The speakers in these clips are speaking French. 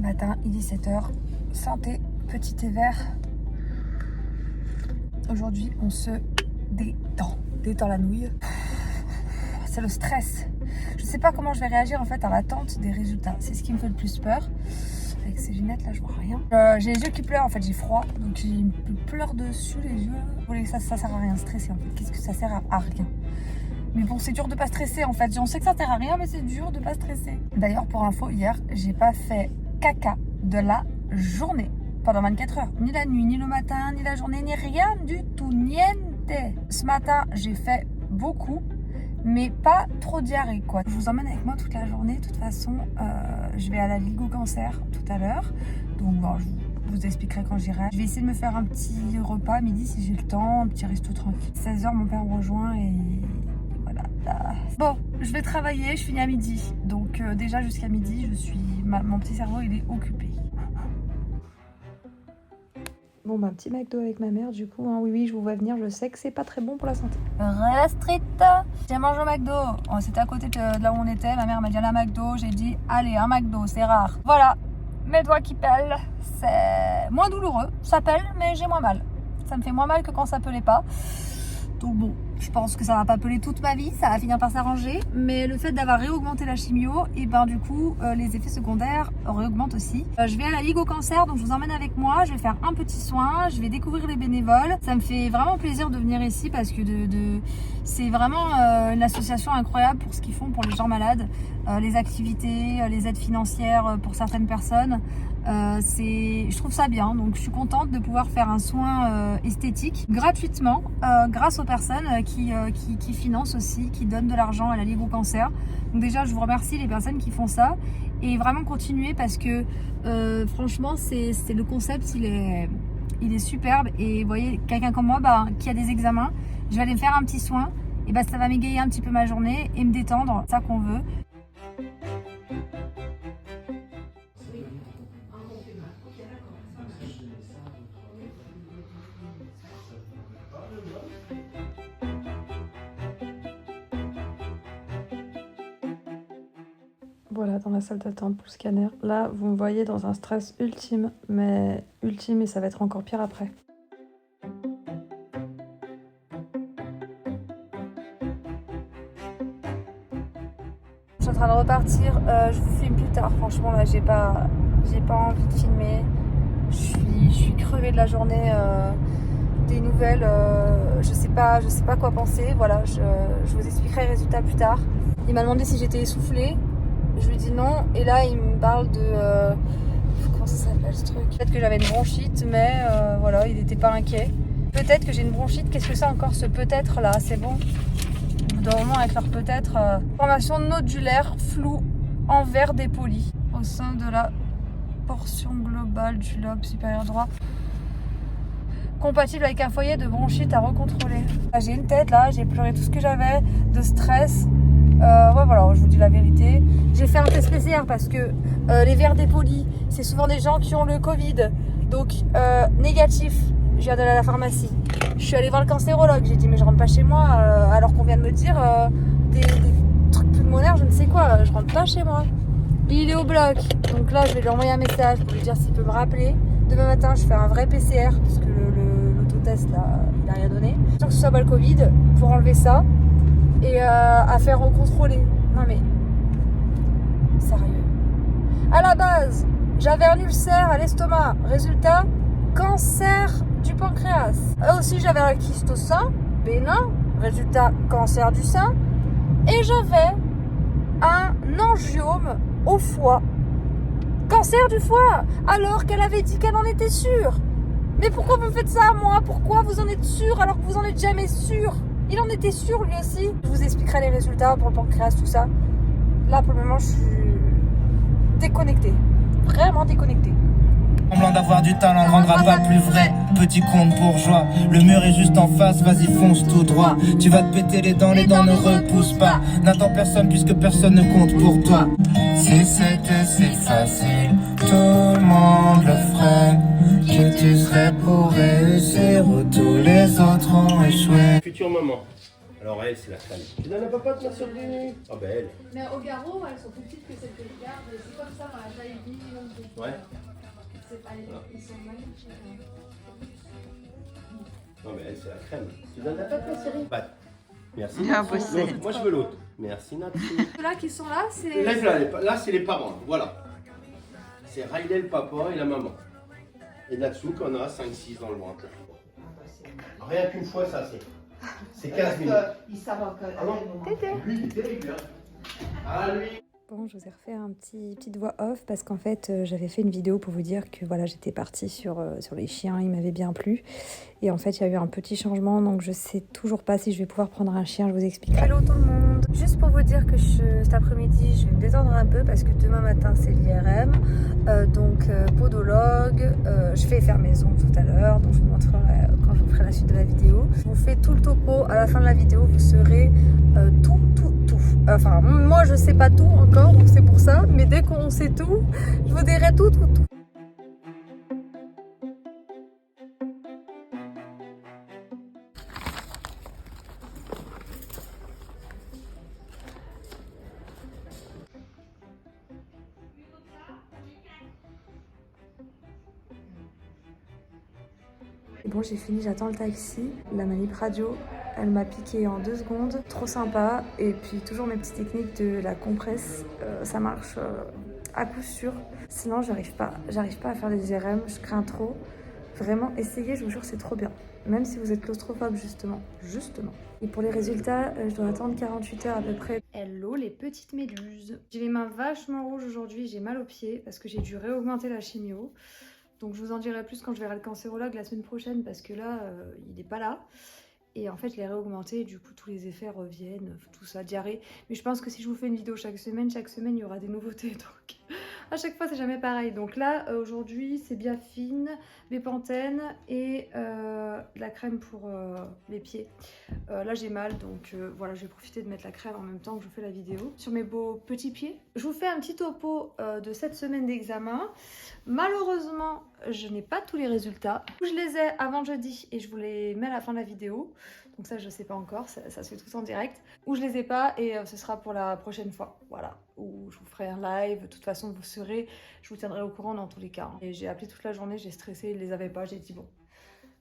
Matin, il est 7h. Santé, petit thé vert. Aujourd'hui, on se détend. Détend la nouille. C'est le stress. Je sais pas comment je vais réagir en fait à l'attente des résultats. C'est ce qui me fait le plus peur. Avec ces lunettes là, je vois rien. J'ai les yeux qui pleurent en fait, j'ai froid. Donc j'ai une pleure dessus les yeux. Vous voyez, ça sert à rien de stresser en fait. Qu'est-ce que ça sert à rien? Mais bon, c'est dur de pas stresser en fait. On sait que ça sert à rien, mais c'est dur de pas stresser. D'ailleurs, pour info, hier, j'ai pas fait caca de la journée pendant 24 heures. Ni la nuit, ni le matin, ni la journée, ni rien du tout. Niente. Ce matin, j'ai fait beaucoup, mais pas trop diarrhée quoi. Je vous emmène avec moi toute la journée. De toute façon, je vais à la Ligue au cancer tout à l'heure. Donc bon, je vous expliquerai quand j'irai. Je vais essayer de me faire un petit repas à midi si j'ai le temps, un petit resto tranquille. 16h, mon père me rejoint et voilà. Bon, je vais travailler, je finis à midi. Donc déjà jusqu'à midi, mon petit cerveau il est occupé. Bon, bah, petit McDo avec ma mère, du coup, hein, oui, je vous vois venir, je sais que c'est pas très bon pour la santé. Restrict. J'ai mangé au McDo. Oh, c'était à côté de là où on était. Ma mère m'a dit allez à McDo. J'ai dit allez, un McDo, c'est rare. Voilà, mes doigts qui pèlent. C'est moins douloureux. Ça pèle, mais j'ai moins mal. Ça me fait moins mal que quand ça pelait pas. Donc bon, je pense que ça va pas peler toute ma vie, ça va finir par s'arranger. Mais le fait d'avoir réaugmenté la chimio, et ben du coup, les effets secondaires réaugmentent aussi. Je vais à la Ligue au cancer, donc je vous emmène avec moi. Je vais faire un petit soin, je vais découvrir les bénévoles. Ça me fait vraiment plaisir de venir ici parce que c'est vraiment une association incroyable pour ce qu'ils font pour les gens malades. Les activités, les aides financières pour certaines personnes. Je trouve ça bien, donc je suis contente de pouvoir faire un soin esthétique gratuitement grâce aux personnes qui financent aussi, qui donnent de l'argent à la Ligue au cancer. Donc déjà je vous remercie les personnes qui font ça et vraiment continuer parce que franchement c'est le concept il est superbe et vous voyez quelqu'un comme moi qui a des examens, je vais aller me faire un petit soin et ça va m'égayer un petit peu ma journée et me détendre, c'est ça qu'on veut. Voilà, dans la salle d'attente pour le scanner. Là, vous me voyez dans un stress ultime, et ça va être encore pire après. Je suis en train de repartir. Je vous filme plus tard. Franchement, là, j'ai pas envie de filmer. Je suis crevée de la journée. Des nouvelles. Je sais pas quoi penser. Voilà, je vous expliquerai les résultats plus tard. Il m'a demandé si j'étais essoufflée. Je lui dis non, et là il me parle de... comment ça s'appelle ce truc? Peut-être que j'avais une bronchite, mais voilà, il n'était pas inquiet. Peut-être que j'ai une bronchite, qu'est-ce que c'est encore ce peut-être là? C'est bon. Au bout d'un moment avec leur peut-être... Formation nodulaire floue en verre dépoli au sein de la portion globale du lobe supérieur droit. Compatible avec un foyer de bronchite à recontrôler. J'ai une tête là, j'ai pleuré tout ce que j'avais de stress. Ouais, voilà, je vous dis la vérité. J'ai fait un test PCR parce que les verres dépolis, c'est souvent des gens qui ont le Covid. Donc, négatif, je viens d'aller à la pharmacie. Je suis allée voir le cancérologue. J'ai dit, mais je rentre pas chez moi alors qu'on vient de me dire des trucs pulmonaires, je ne sais quoi. Je rentre pas chez moi. Il est au bloc. Donc là, je vais lui envoyer un message pour lui dire s'il peut me rappeler. Demain matin, je fais un vrai PCR parce que l'autotest, là, il n'a rien donné. Sans que ce soit pas le Covid, pour enlever ça. Et à faire recontrôler. Non mais, sérieux. À la base, j'avais un ulcère à l'estomac. Résultat, cancer du pancréas. Aussi, j'avais un kyste au sein, bénin. Résultat, cancer du sein. Et j'avais un angiome au foie. Cancer du foie. Alors qu'elle avait dit qu'elle en était sûre. Mais pourquoi vous me faites ça à moi? Pourquoi vous en êtes sûr alors que vous en êtes jamais sûr? Il en était sûr lui aussi. Je vous expliquerai les résultats pour le pancréas, tout ça. Là pour le moment je suis déconnectée. Vraiment déconnectée. Semblant d'avoir du talent ne rendra pas plus vrai. Petit conte bourgeois, le mur est juste en face, vas-y fonce tout droit. Tu vas te péter les dents ne repousse pas. N'attends personne puisque personne ne compte pour toi. Si c'était si facile, tout le monde le ferait. Que tu serais pour réussir où tous les autres ont échoué. Future maman. Alors elle, c'est la crème. Tu donnes à papa de ma survenue? Ah ben elle. Mais au garrot, elles sont plus petites que celles que je garde. C'est comme ça dans la taille minimum que je Ouais. C'est pas, ils sont magnifiques. Non mais elle, c'est la crème. Tu donnes à papa ma chérie? Bah, merci. Ah, Natsu. possède. L'autre. Moi je veux l'autre. Merci Natsu. Ceux-là qui sont là, c'est. Là, c'est les parents. Voilà. C'est Riley le papa et la maman. Et Natsu qu'on a 5-6 dans le ventre. Rien qu'une fois ça, c'est 15 minutes. Ils savent encore. Ah non. Lui, il est terrible. Hein. Ah lui. Bon, je vous ai refait un petite voix off parce qu'en fait, j'avais fait une vidéo pour vous dire que voilà, j'étais partie sur les chiens, ils m'avaient bien plu. Et en fait, il y a eu un petit changement, donc je sais toujours pas si je vais pouvoir prendre un chien, je vous expliquerai. Hello tout le monde. Juste pour vous dire que cet après-midi, je vais me détendre un peu parce que demain matin, c'est l'IRM. Donc, podologue, je vais faire mes ongles tout à l'heure, donc je vous montrerai quand je vous ferai la suite de la vidéo. Je vous fais tout le topo. À la fin de la vidéo, vous saurez tout. Enfin, moi, je sais pas tout encore, donc c'est pour ça. Mais dès qu'on sait tout, je vous dirai tout. Bon, j'ai fini, j'attends le taxi. La manip radio, elle m'a piqué en 2 secondes. Trop sympa. Et puis toujours mes petites techniques de la compresse. Ça marche à coup sûr. Sinon, j'arrive pas à faire des IRM. Je crains trop. Vraiment, essayez, je vous jure, c'est trop bien. Même si vous êtes claustrophobe, justement. Et pour les résultats, je dois attendre 48 heures à peu près. Hello les petites méduses. J'ai les mains vachement rouges aujourd'hui. J'ai mal aux pieds parce que j'ai dû réaugmenter la chimio. Donc je vous en dirai plus quand je verrai le cancérologue la semaine prochaine parce que là, il n'est pas là. Et en fait, je l'ai réaugmenté et du coup, tous les effets reviennent, tout ça, diarrhée. Mais je pense que si je vous fais une vidéo chaque semaine, il y aura des nouveautés. Donc à chaque fois, c'est jamais pareil. Donc là, aujourd'hui, c'est Biafine, Bépantène et la crème pour les pieds. Là, j'ai mal, donc voilà, je vais profiter de mettre la crème en même temps que je fais la vidéo. Sur mes beaux petits pieds, je vous fais un petit topo de cette semaine d'examen. Malheureusement, je n'ai pas tous les résultats. Je les ai avant jeudi et je vous les mets à la fin de la vidéo. Donc ça, je ne sais pas encore, ça se fait tout en direct. Ou je les ai pas et ce sera pour la prochaine fois. Voilà, ou je vous ferai un live. De toute façon, vous serez, je vous tiendrai au courant dans tous les cas. Et j'ai appelé toute la journée, j'ai stressé, ils les avaient pas. J'ai dit bon,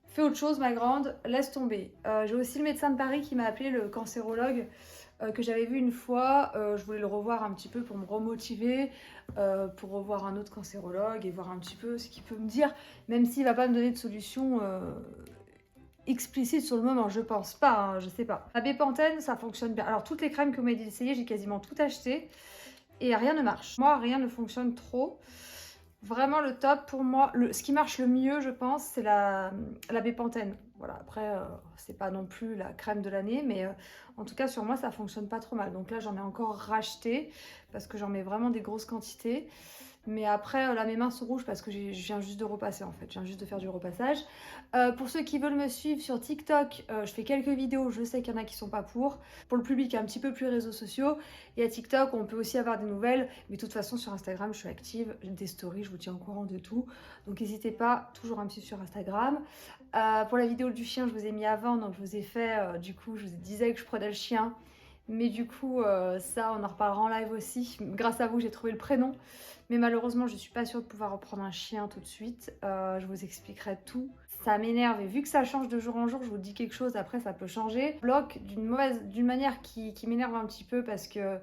fais autre chose ma grande, laisse tomber. J'ai aussi le médecin de Paris qui m'a appelé, le cancérologue, que j'avais vu une fois. Je voulais le revoir un petit peu pour me remotiver, pour revoir un autre cancérologue et voir un petit peu ce qu'il peut me dire, même s'il va pas me donner de solution explicite sur le moment, je pense pas, hein, je sais pas. La Bépantène, ça fonctionne bien. Alors toutes les crèmes que vous m'avez dit d'essayer, j'ai quasiment tout acheté et rien ne marche. Moi, rien ne fonctionne trop. Vraiment le top pour moi, ce qui marche le mieux je pense, c'est la Bépantène. Voilà, après c'est pas non plus la crème de l'année, mais en tout cas sur moi ça fonctionne pas trop mal. Donc là j'en ai encore racheté parce que j'en mets vraiment des grosses quantités. Mais après, là, mes mains sont rouges parce que je viens juste de repasser en fait. Je viens juste de faire du repassage. Pour ceux qui veulent me suivre sur TikTok, je fais quelques vidéos. Je sais qu'il y en a qui sont pas pour. Pour le public un petit peu plus réseaux sociaux. Et à TikTok, on peut aussi avoir des nouvelles. Mais de toute façon, sur Instagram, je suis active. J'ai des stories, je vous tiens au courant de tout. Donc n'hésitez pas, toujours à me suivre sur Instagram. Pour la vidéo du chien, je vous ai mis avant. Donc je vous ai fait, du coup, je vous disais que je prenais le chien. Mais du coup, ça, on en reparlera en live aussi. Grâce à vous, j'ai trouvé le prénom. Mais malheureusement, je ne suis pas sûre de pouvoir reprendre un chien tout de suite. Je vous expliquerai tout. Ça m'énerve et vu que ça change de jour en jour, je vous dis quelque chose, après ça peut changer. Bloque d'une manière qui m'énerve un petit peu parce que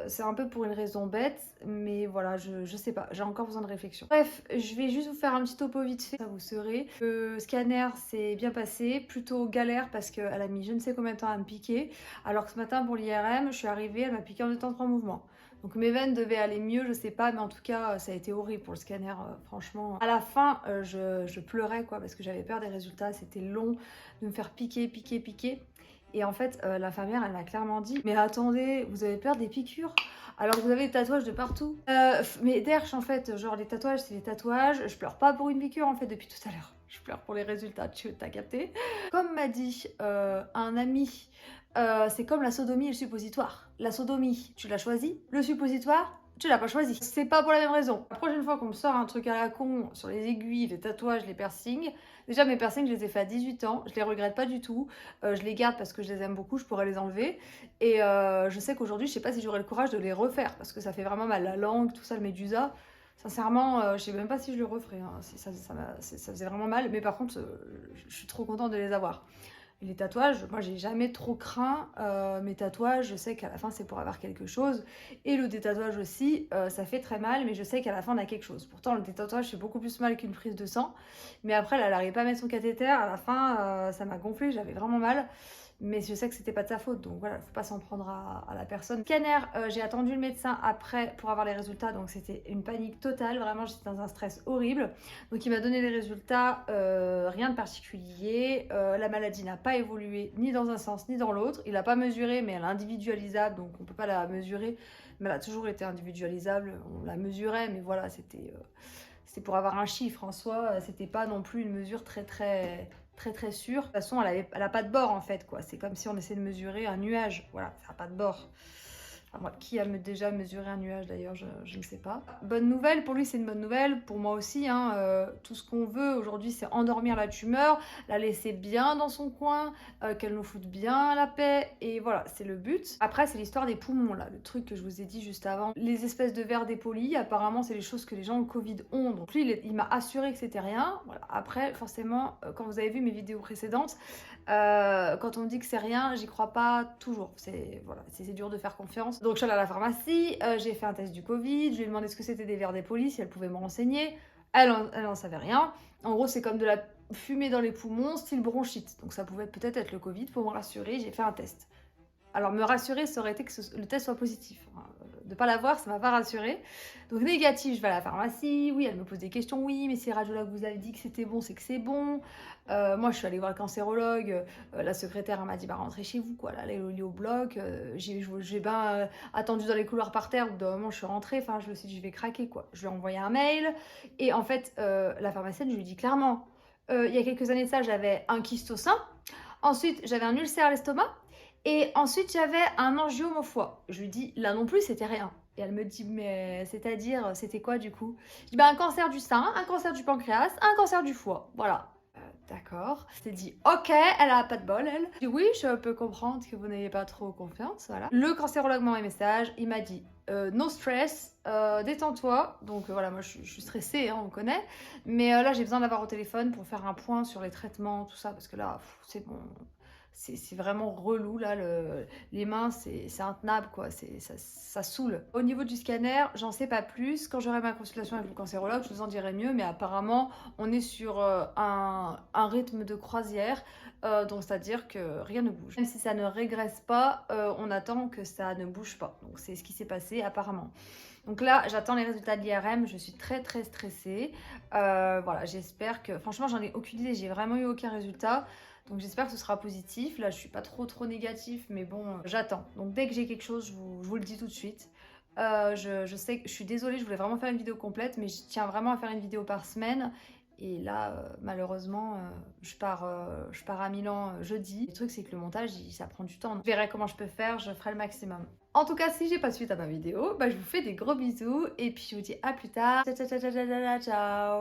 c'est un peu pour une raison bête. Mais voilà, je sais pas, j'ai encore besoin de réflexion. Bref, je vais juste vous faire un petit topo vite fait. Ça vous saurez. Le scanner s'est bien passé, plutôt galère parce qu'elle a mis je ne sais combien de temps à me piquer. Alors que ce matin pour l'IRM, je suis arrivée, elle m'a piqué en 2 temps 3 mouvements. Donc mes veines devaient aller mieux, je sais pas, mais en tout cas ça a été horrible pour le scanner, franchement. À la fin, je pleurais quoi, parce que j'avais peur des résultats, c'était long de me faire piquer. Et en fait, l'infirmière, elle m'a clairement dit « Mais attendez, vous avez peur des piqûres ? Alors vous avez des tatouages de partout. » Mais derche en fait, genre les tatouages, c'est les tatouages. Je pleure pas pour une piqûre en fait depuis tout à l'heure. Je pleure pour les résultats, t'as capté. Comme m'a dit un ami, c'est comme la sodomie et le suppositoire. La sodomie, tu l'as choisi. Le suppositoire, tu l'as pas choisi. C'est pas pour la même raison. La prochaine fois qu'on me sort un truc à la con sur les aiguilles, les tatouages, les piercings, déjà mes piercings je les ai fait à 18 ans, je les regrette pas du tout, je les garde parce que je les aime beaucoup, je pourrais les enlever et je sais qu'aujourd'hui je sais pas si j'aurai le courage de les refaire parce que ça fait vraiment mal, la langue, tout ça, le médusa. Sincèrement, je sais même pas si je le referai, hein. Ça faisait vraiment mal, mais par contre je suis trop contente de les avoir. Et les tatouages, moi j'ai jamais trop craint mes tatouages, je sais qu'à la fin c'est pour avoir quelque chose. Et le détatouage aussi, ça fait très mal, mais je sais qu'à la fin on a quelque chose. Pourtant le détatouage fait beaucoup plus mal qu'une prise de sang. Mais après elle n'arrivait pas à mettre son cathéter, à la fin ça m'a gonflé, j'avais vraiment mal. Mais je sais que c'était pas de sa faute, donc voilà, faut pas s'en prendre à la personne. Scanner, j'ai attendu le médecin après pour avoir les résultats, donc c'était une panique totale, vraiment j'étais dans un stress horrible. Donc il m'a donné les résultats, rien de particulier, la maladie n'a pas évolué ni dans un sens ni dans l'autre, il n'a pas mesuré mais elle est individualisable, donc on peut pas la mesurer, mais elle a toujours été individualisable, on la mesurait, mais voilà, c'était pour avoir un chiffre en soi, c'était pas non plus une mesure très sûre. De toute façon, elle a pas de bord en fait, quoi. C'est comme si on essayait de mesurer un nuage. Voilà, ça n'a pas de bord. Enfin, moi, qui a déjà mesuré un nuage d'ailleurs, je ne sais pas. Bonne nouvelle, pour lui c'est une bonne nouvelle, pour moi aussi, hein, tout ce qu'on veut aujourd'hui c'est endormir la tumeur, la laisser bien dans son coin, qu'elle nous foute bien la paix, et voilà, c'est le but. Après c'est l'histoire des poumons là, le truc que je vous ai dit juste avant. Les espèces de vers dépolis, apparemment c'est les choses que les gens au Covid ont, donc lui il m'a assuré que c'était rien. Voilà. Après forcément, quand vous avez vu mes vidéos précédentes, quand on me dit que c'est rien, j'y crois pas toujours, voilà, c'est dur de faire confiance. Donc je suis allée à la pharmacie, j'ai fait un test du Covid, je lui ai demandé ce que c'était des vers dépolis, si elle pouvait me renseigner. Elle en savait rien. En gros, c'est comme de la fumée dans les poumons, style bronchite. Donc ça pouvait peut-être être le Covid. Pour me rassurer, j'ai fait un test. Alors me rassurer, ça aurait été que le test soit positif. De ne pas l'avoir, ça m'a pas rassurée. Donc négatif, je vais à la pharmacie, oui, elle me pose des questions, oui, mais ces radiologues vous avez dit que c'était bon, c'est que c'est bon. Moi, je suis allée voir le cancérologue, la secrétaire, elle m'a dit, bah rentrez chez vous, quoi, là, elle est au bloc. J'ai bien attendu dans les couloirs par terre, au bout d'un moment, je suis rentrée, enfin, je me suis dit, je vais craquer, quoi. Je lui ai envoyé un mail, et en fait, la pharmacienne, je lui ai dit clairement, il y a quelques années de ça, j'avais un kyste au sein, ensuite, j'avais un ulcère à l'estomac, et ensuite, j'avais un angiome au foie. Je lui dis, là non plus, c'était rien. Et elle me dit, mais c'est-à-dire, c'était quoi du coup? Je dis, bah un cancer du sein, un cancer du pancréas, un cancer du foie. Voilà. D'accord. Je t'ai dit, ok, elle a pas de bol, elle. Je dis, oui, je peux comprendre que vous n'ayez pas trop confiance, voilà. Le cancérologue m'a envoyé un message, il m'a dit, no stress, détends-toi. Donc voilà, moi je suis stressée, hein, on connaît. Mais là, j'ai besoin d'avoir au téléphone pour faire un point sur les traitements, tout ça, parce que là, c'est bon. C'est vraiment relou là, les mains c'est intenable quoi, ça saoule. Au niveau du scanner, j'en sais pas plus. Quand j'aurai ma consultation avec le cancérologue, je vous en dirai mieux, mais apparemment on est sur un rythme de croisière, donc c'est-à-dire que rien ne bouge. Même si ça ne régresse pas, on attend que ça ne bouge pas. Donc c'est ce qui s'est passé apparemment. Donc là, j'attends les résultats de l'IRM, je suis très stressée. Voilà, j'espère que... Franchement, j'en ai aucune idée, j'ai vraiment eu aucun résultat. Donc j'espère que ce sera positif. Là, je suis pas trop négatif, mais bon, j'attends. Donc dès que j'ai quelque chose, je vous le dis tout de suite. Je sais que je suis désolée, je voulais vraiment faire une vidéo complète, mais je tiens vraiment à faire une vidéo par semaine. Et là, malheureusement, je pars à Milan jeudi. Le truc, c'est que le montage, ça prend du temps. Je verrai comment je peux faire, je ferai le maximum. En tout cas, si j'ai pas de suite à ma vidéo, bah, je vous fais des gros bisous. Et puis, je vous dis à plus tard. Ciao, ciao, ciao, ciao, ciao, ciao.